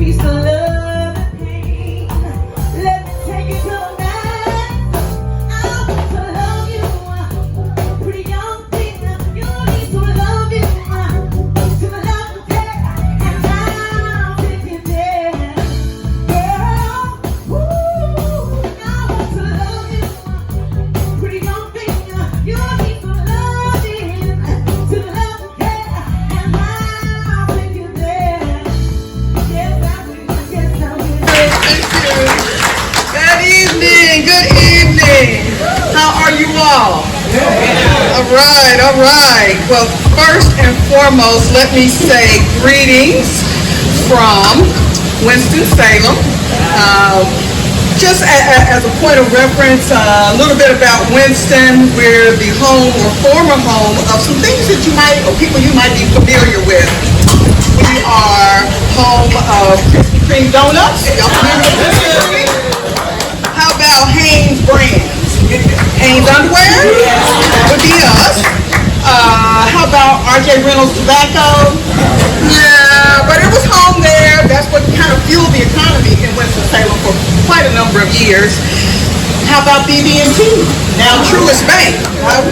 peace, the love, and pain. Let me take you to the night. I want to love you, pretty young thing. You need to love you, to the love of death, and I'll take you there, girl. Woo! I want to love you, pretty young thing. You need to love him, to the love of death, and I'll take you there. Yes, I will. Yes, I will. Thank you. Good evening. Good evening. How are you all? All right. All right. Well, first and foremost, let me say greetings from Winston-Salem. Just as a point of reference, a little bit about Winston. We're the home or former home of some things that you might, or people you might be familiar with. We are home of Krispy Kreme donuts. Y'all familiar with Krispy Kreme? How about Hanes brands? Hanes underwear? That would be us. How about RJ Reynolds tobacco? Yeah, but it was home there. That's what kind of fueled the economy in Winston-Salem for quite a number of years. How about BB&T? Now Truist Bank.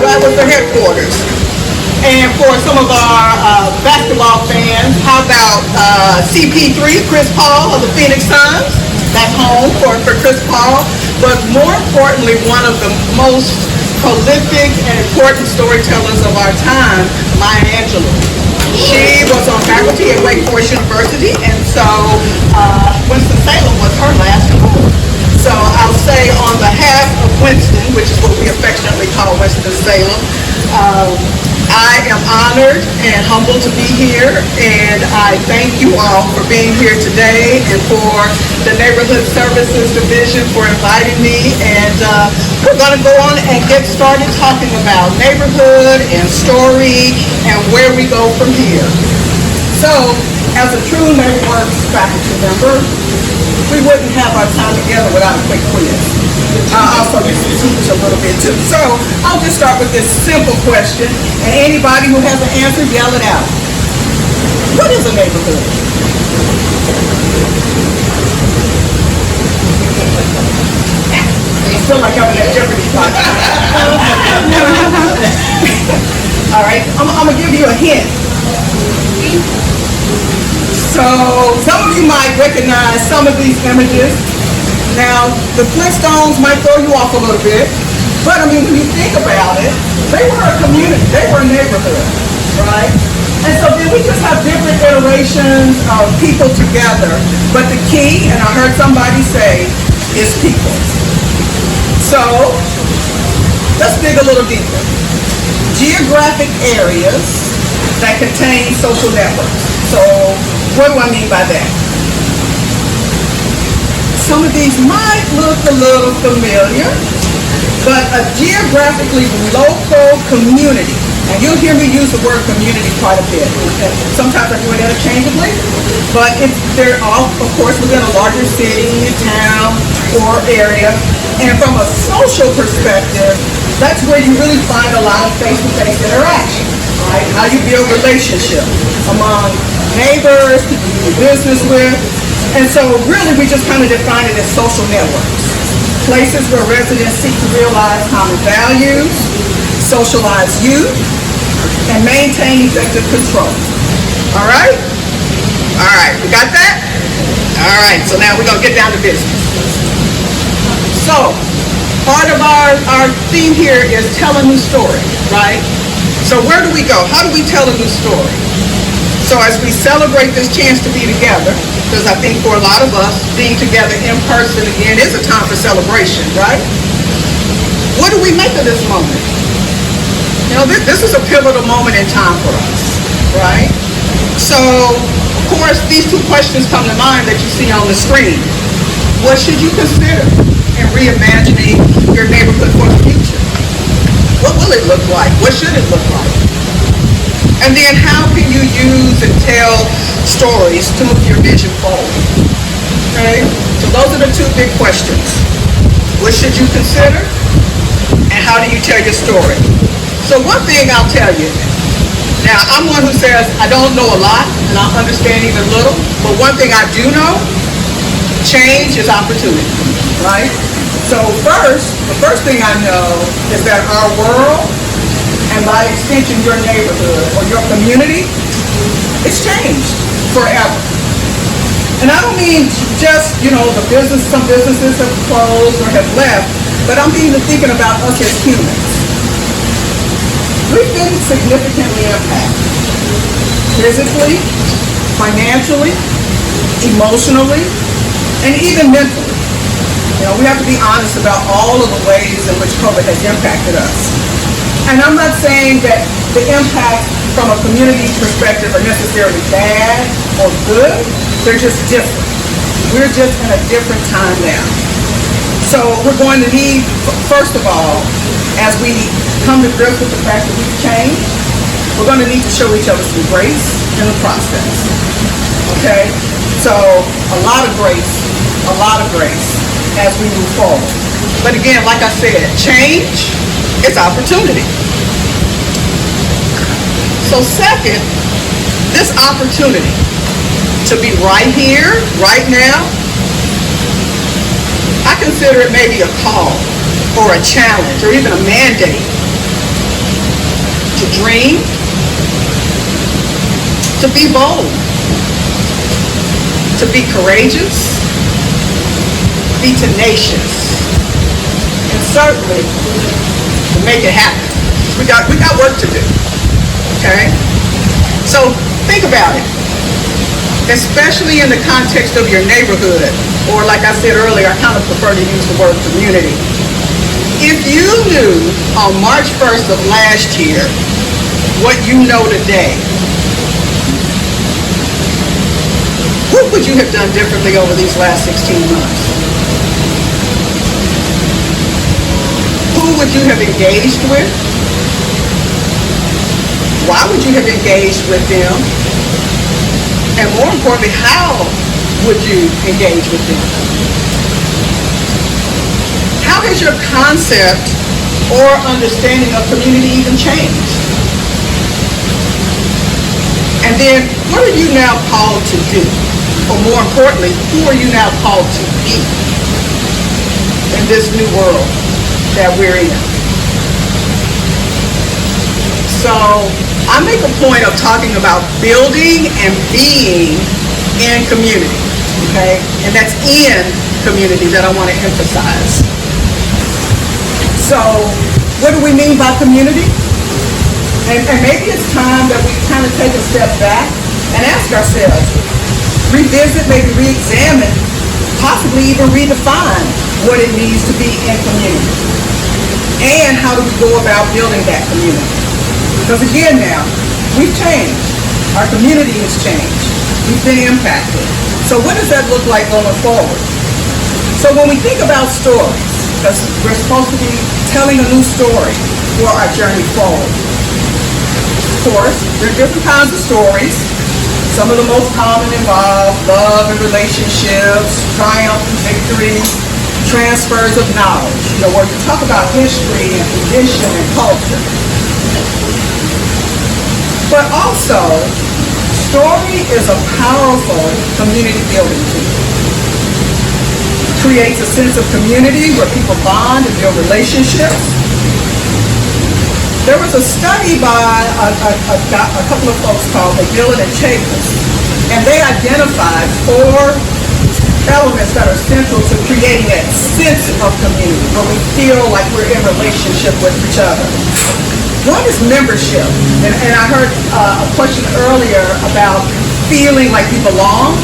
That was the headquarters. And for some of our basketball fans, how about CP3, Chris Paul of the Phoenix Suns? That's home for Chris Paul. But more importantly, one of the most prolific and important storytellers of our time, Maya Angelou. She was on faculty at Wake Forest University, and so Winston-Salem was her last home. So I'll say on behalf of Winston, which is what we affectionately call Winston-Salem, I am honored and humbled to be here, and I thank you all for being here today and for the Neighborhood Services Division for inviting me. And we're going to go on and get started talking about neighborhood and story and where we go from here. So, as a true NeighborWorks faculty member, we wouldn't have our time together without a quick quiz. I also get to teach a little bit too. So I'll just start with this simple question, and anybody who has an answer, yell it out. What is a neighborhood? I feel like I'm in that Jeopardy spot. All right, I'm gonna give you a hint. So some of you might recognize some of these images. Now, the Flintstones might throw you off a little bit, but I mean, when you think about it, they were a community, they were a neighborhood, right? And so then we just have different iterations of people together, but the key, and I heard somebody say, is people. So, let's dig a little deeper. Geographic areas that contain social networks. So, what do I mean by that? Some of these might look a little familiar, but a geographically local community, and you'll hear me use the word community quite a bit. Sometimes I do it interchangeably, but they're all, of course, within a larger city, town, or area. And from a social perspective, that's where you really find a lot of face-to-face interaction, right? How you build relationships among neighbors, people you do business with. And so really we just kind of define it as social networks. Places where residents seek to realize common values, socialize youth, and maintain effective control. All right? All right, we got that? All right, so now we're going to get down to business. So, part of our theme here is tell a new story, right? So where do we go? How do we tell a new story? So as we celebrate this chance to be together, because I think for a lot of us, being together in person again is a time for celebration, right? What do we make of this moment? You know, this is a pivotal moment in time for us, right? So, of course, these two questions come to mind that you see on the screen. What should you consider in reimagining your neighborhood for the future? What will it look like? What should it look like? And then how can you use and tell stories to move your vision forward? Okay? So those are the two big questions. What should you consider? And how do you tell your story? So one thing I'll tell you, Now, I'm one who says I don't know a lot and I understand even little, but one thing I do know, change is opportunity, right? So the first thing I know is that our world, and by extension your neighborhood or your community, it's changed forever. And I don't mean just, some businesses have closed or have left, but I'm even thinking about us as humans. We've been significantly impacted. Physically, financially, emotionally, and even mentally. We have to be honest about all of the ways in which COVID has impacted us. And I'm not saying that the impacts from a community perspective are necessarily bad or good. They're just different. We're just in a different time now. So we're going to need, first of all, as we come to grips with the fact that we've changed, we're going to need to show each other some grace in the process. Okay? So a lot of grace as we move forward. But again, like I said, change is opportunity. So second, this opportunity to be right here, right now, I consider it maybe a call or a challenge or even a mandate to dream, to be bold, to be courageous, be tenacious, and certainly to make it happen. We got work to do, okay? So think about it, especially in the context of your neighborhood, or like I said earlier, I kind of prefer to use the word community. If you knew on March 1st of last year what you know today, what would you have done differently over these last 16 months? Who would you have engaged with? Why would you have engaged with them? And more importantly, how would you engage with them? How has your concept or understanding of community even changed? And then, what are you now called to do? Or more importantly, who are you now called to be in this new world that we're in? So I make a point of talking about building and being in community, okay? And that's in community that I want to emphasize. So what do we mean by community? And maybe it's time that we kind of take a step back and ask ourselves, revisit, maybe re-examine, possibly even redefine what it means to be in community. And how do we go about building that community? Because again now, we've changed. Our community has changed. We've been impacted. So what does that look like going forward? So when we think about stories, because we're supposed to be telling a new story for our journey forward. Of course, there are different kinds of stories. Some of the most common involve love and relationships, triumph and victory, transfers of knowledge, where you talk about history and tradition and culture. But also, story is a powerful community building tool. Creates a sense of community where people bond and build relationships. There was a study by a couple of folks called McMillan and Chapin, and they identified 4 elements that are central to creating that sense of community where we feel like we're in relationship with each other. One is membership, and I heard a question earlier about feeling like you belong.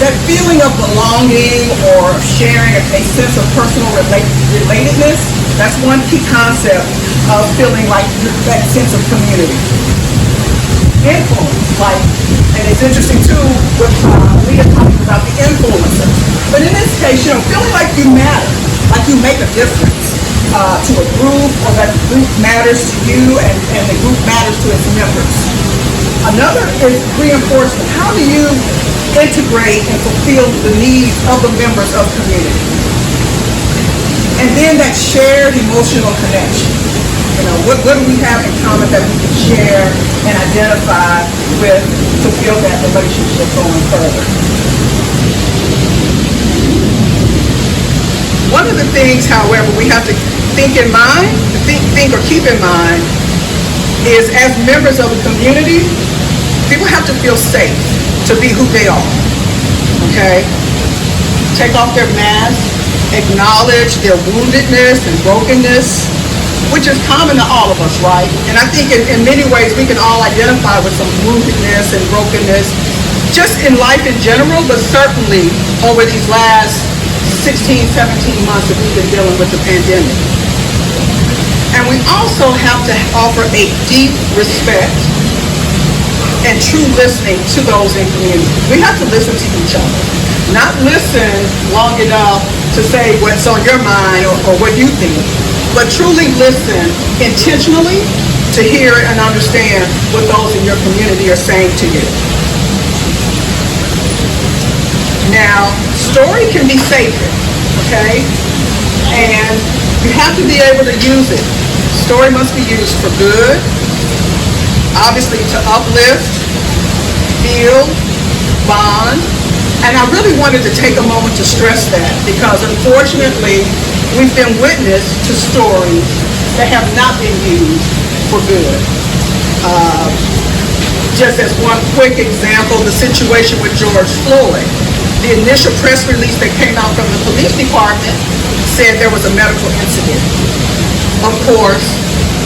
That feeling of belonging or sharing a sense of personal relatedness, that's one key concept of feeling like that sense of community. Influence, and it's interesting too with Leah talking about the influencer. But in this case, feeling like you matter, like you make a difference to a group, or that the group matters to you and the group matters to its members. Another is reinforcement. How do you integrate and fulfill the needs of the members of community? And then that shared emotional connection. What do we have in common that we can share and identify with to build that relationship going further? One of the things, however, we have to think or keep in mind is as members of a community, people have to feel safe to be who they are, okay? Take off their mask, acknowledge their woundedness and brokenness, which is common to all of us, right? And I think in many ways we can all identify with some woundedness and brokenness just in life in general, but certainly over these last 16, 17 months that we've been dealing with the pandemic. And we also have to offer a deep respect and true listening to those in community. We have to listen to each other, not listen long enough to say what's on your mind or what you think, but truly listen intentionally to hear and understand what those in your community are saying to you. Now, story can be sacred, okay? And you have to be able to use it. Story must be used for good, obviously to uplift, build, bond. And I really wanted to take a moment to stress that because unfortunately, we've been witness to stories that have not been used for good. Just as one quick example, the situation with George Floyd. The initial press release that came out from the police department said there was a medical incident. Of course,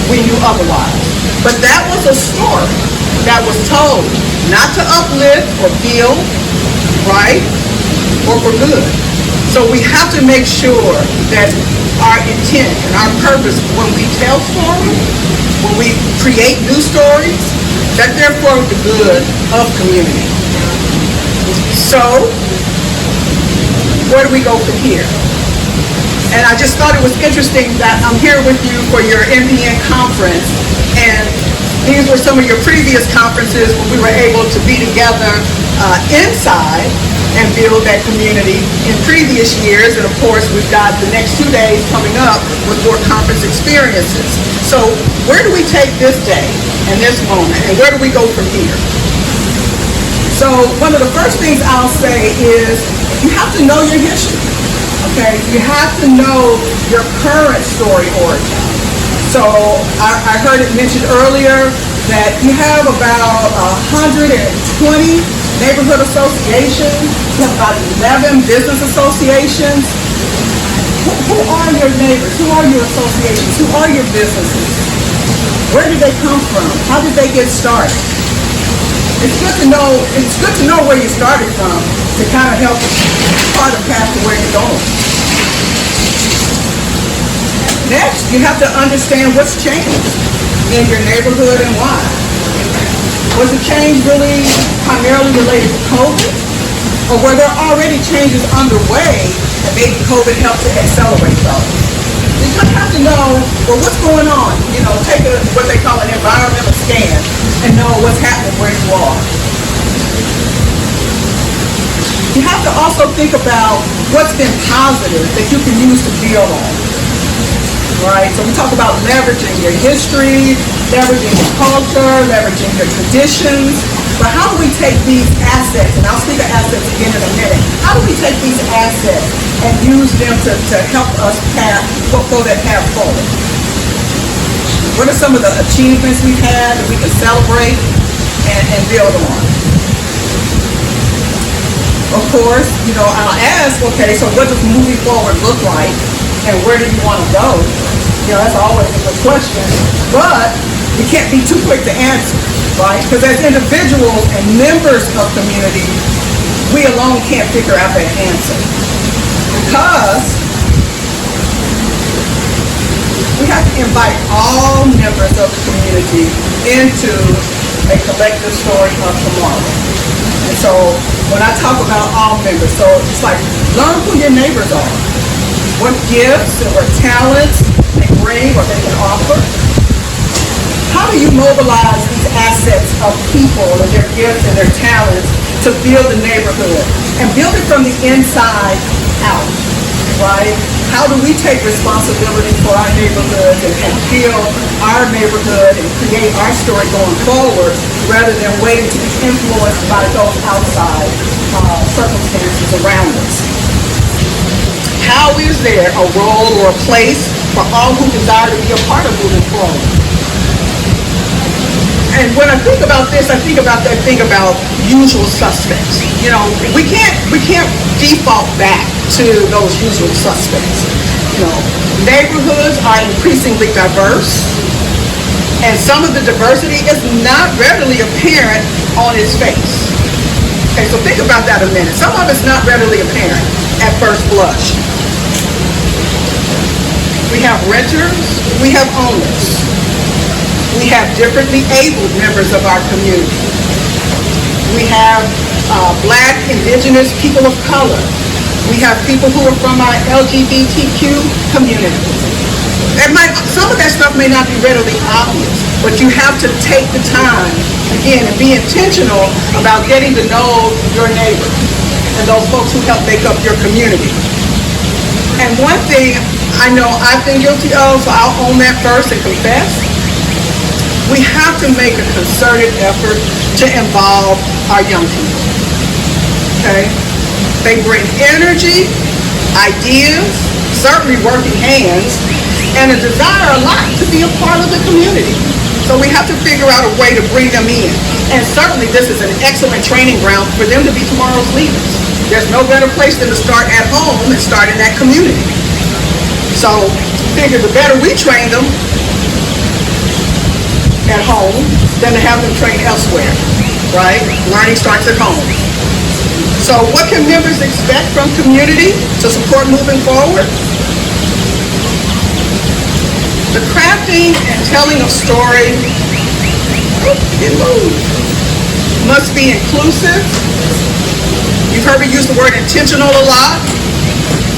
we knew otherwise. But that was a story that was told not to uplift or build, right, or for good. So we have to make sure that our intent and our purpose when we tell stories, when we create new stories, that they're for the good of community. So, where do we go from here? And I just thought it was interesting that I'm here with you for your NBN conference, and these were some of your previous conferences when we were able to be together inside and build that community in previous years. And of course, we've got the next 2 days coming up with more conference experiences. So where do we take this day and this moment, and where do we go from here? So one of the first things I'll say is you have to know your history, okay? You have to know your current story origin. So I heard it mentioned earlier that you have about 120 neighborhood associations, you have about 11 business associations. Who are your neighbors? Who are your associations? Who are your businesses? Where did they come from? How did they get started? It's good to know where you started from to kind of help chart a path to where you're going. Next, you have to understand what's changed in your neighborhood and why. Was the change really primarily related to COVID? Or were there already changes underway that maybe COVID helped to accelerate those? You just have to know, well, what's going on? You know, take what they call an environmental scan and know what's happening where you are. You have to also think about what's been positive that you can use to build on. Right? So we talk about leveraging your history, leveraging your culture, leveraging your traditions. But how do we take these assets, and I'll speak of assets again in a minute, how do we take these assets and use them to help us go that path forward? What are some of the achievements we've had that we can celebrate and build on? Of course, you know, I'll ask, okay, so what does moving forward look like? And where do you want to go? You know, that's always a good question. But you can't be too quick to answer, right? Because as individuals and members of community, we alone can't figure out that answer. Because we have to invite all members of the community into a collective story of tomorrow. And so when I talk about all members, so it's like learn who your neighbors are. What gifts or talents they bring or they can offer. How do you mobilize these assets of people and their gifts and their talents to build a neighborhood and build it from the inside out, right? How do we take responsibility for our neighborhoods and build our neighborhood and create our story going forward rather than waiting to be influenced by those outside circumstances around us? How is there a role or a place for all who desire to be a part of moving forward? And when I think about this, I think about that thing about usual suspects. You know, we can't default back to those usual suspects. You know, neighborhoods are increasingly diverse, and some of the diversity is not readily apparent on its face. Okay, so think about that a minute. Some of it's not readily apparent at first blush. We have renters, we have owners. We have differently abled members of our community. We have Black, Indigenous, people of color. We have people who are from our LGBTQ community. Some of that stuff may not be readily obvious, but you have to take the time, again, and be intentional about getting to know your neighbors and those folks who help make up your community. And one thing I know I've been guilty of, so I'll own that first and confess. We have to make a concerted effort to involve our young people, okay? They bring energy, ideas, certainly working hands, and a desire a lot to be a part of the community. So we have to figure out a way to bring them in. And certainly this is an excellent training ground for them to be tomorrow's leaders. There's no better place than to start at home and start in that community. So figure the better we train them at home than to have them trained elsewhere, right? Learning starts at home. So what can members expect from community to support moving forward? The crafting and telling of story must be inclusive. You've heard me use the word intentional a lot.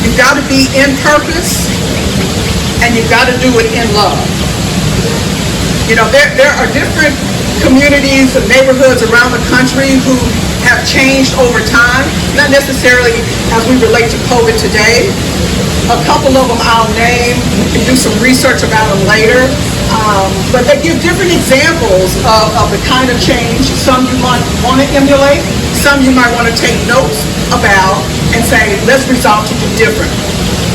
You've got to be in purpose, and you've got to do it in love. You know, there are different communities and neighborhoods around the country who have changed over time, not necessarily as we relate to COVID today. A couple of them I'll name. You can do some research about them later. But they give different examples of the kind of change. Some you might want to emulate, some you might want to take notes about and say, let's resolve to do different.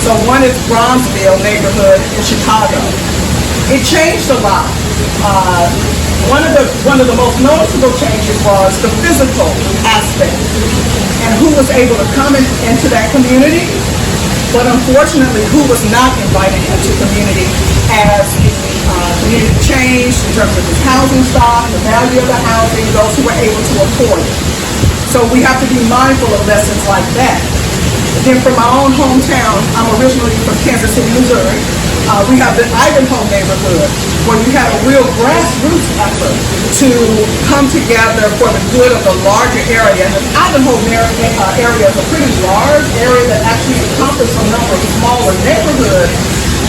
So one is Bronzeville neighborhood in Chicago. It changed a lot. One of the most noticeable changes was the physical aspect and who was able to come into that community, but unfortunately who was not invited into community as the community changed in terms of its housing stock, the value of the housing, those who were able to afford it. So we have to be mindful of lessons like that. Then from my own hometown, I'm originally from Kansas City, Missouri. We have the Ivanhoe neighborhood, where you had a real grassroots effort to come together for the good of the larger area. And the Ivanhoe area is a pretty large area that actually encompasses a number of smaller neighborhoods.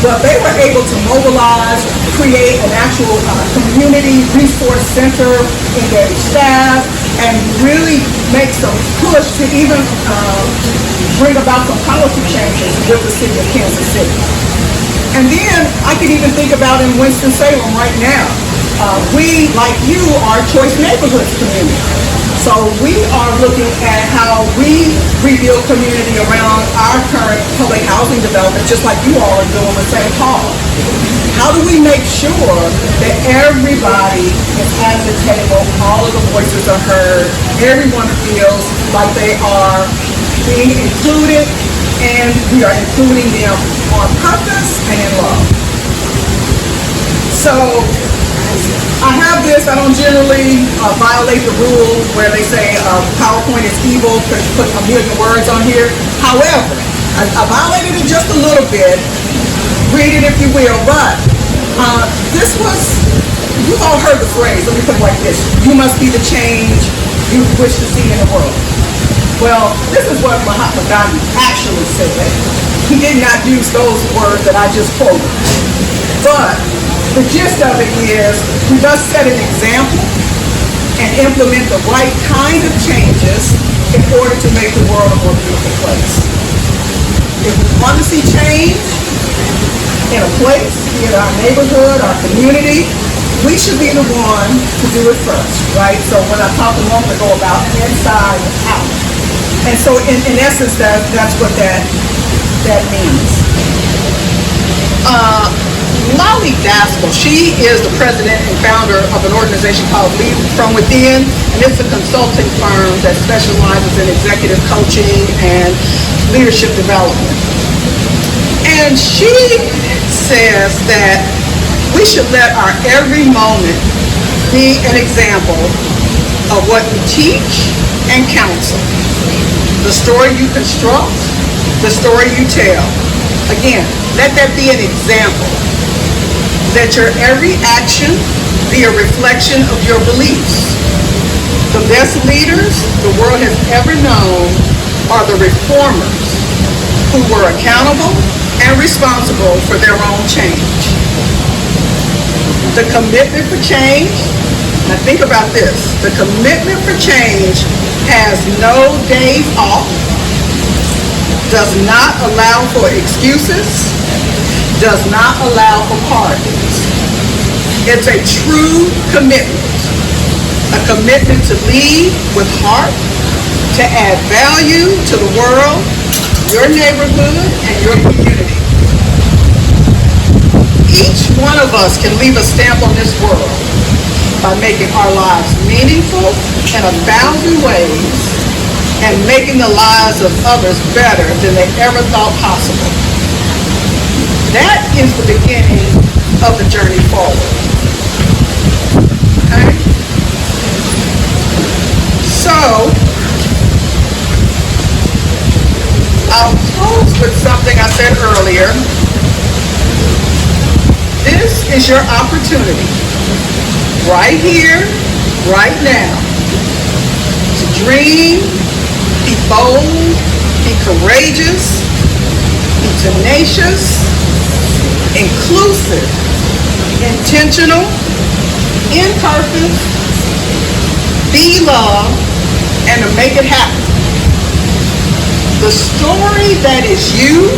But they were able to mobilize, create an actual community resource center, engage staff, and really make some push to even bring about some policy changes with the city of Kansas City. And then I can even think about in Winston-Salem right now. We, like you, are Choice Neighborhoods community. So we are looking at how we rebuild community around our current public housing development, just like you all are doing with St. Paul. How do we make sure that everybody is at the table, all of the voices are heard, everyone feels like they are being included, and we are including them on purpose and in love. So I have this, I don't generally violate the rule where they say PowerPoint is evil because you put a million words on here. However, I violated it just a little bit. Read it if you will, but this was, you've all heard the phrase, let me put it like this, you must be the change you wish to see in the world. Well, this is what Mahatma Gandhi actually said. He did not use those words that I just quoted. But the gist of it is, we must set an example and implement the right kind of changes in order to make the world a more beautiful place. If we want to see change in a place, be it our neighborhood, our community, we should be the one to do it first, right? So when I talked a moment ago about inside out. And so in essence, that's what that means. Molly Daskell, she is the president and founder of an organization called Lead From Within, and it's a consulting firm that specializes in executive coaching and leadership development. And she says that we should let our every moment be an example of what you teach and counsel. The story you construct, the story you tell. Again, let that be an example. Let your every action be a reflection of your beliefs. The best leaders the world has ever known are the reformers who were accountable and responsible for their own change. The commitment for change, now think about this, the commitment for change has no days off, does not allow for excuses, does not allow for pardons. It's a true commitment, a commitment to lead with heart, to add value to the world, your neighborhood, and your community. Each one of us can leave a stamp on this world by making our lives meaningful in 1,000 ways and making the lives of others better than they ever thought possible. That is the beginning of the journey forward. Okay? So, I'll close with something I said earlier. This is your opportunity, right here, right now, to dream, be bold, be courageous, be tenacious, inclusive, intentional, imperfect, be loved, and to make it happen. The story that is you,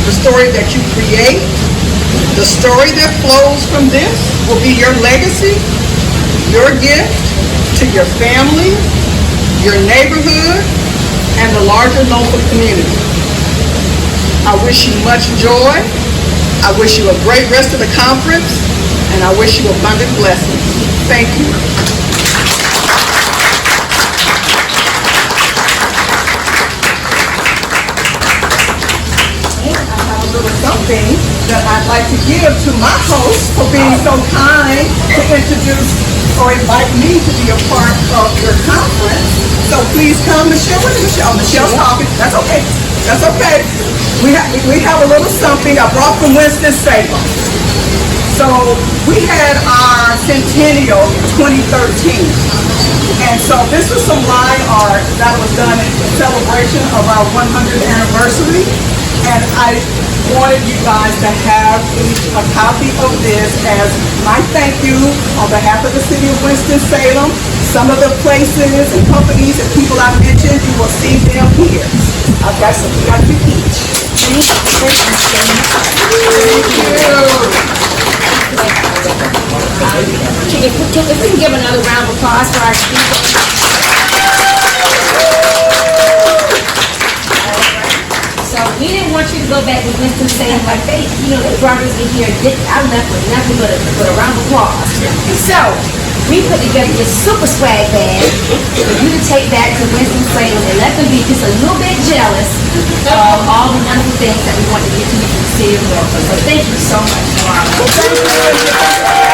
the story that you create, the story that flows from this will be your legacy, your gift to your family, your neighborhood, and the larger Norfolk community. I wish you much joy. I wish you a great rest of the conference, and I wish you abundant blessings. Thank you. Something that I'd like to give to my host for being so kind to introduce or invite me to be a part of your conference. So please come, Michelle. Where is Michelle? Michelle's talking. That's okay. That's okay. We have a little something I brought from Winston-Salem. So we had our centennial in 2013. And so this was some line art that was done in celebration of our 100th anniversary. And I wanted you guys to have a copy of this as my thank you on behalf of the City of Winston-Salem. Some of the places and companies and people I mentioned, you will see them here. I've got some for you each. Thank you. If we can give another round of applause for our speakers. So we didn't want you to go back to Winston-Salem like they brought us in here. I left with nothing but a round of applause. So we put together this super swag bag for you to take back to Winston-Salem and let them be just a little bit jealous of all the wonderful things that we want to get to you from the city of Norfolk. So thank you so much, Marla.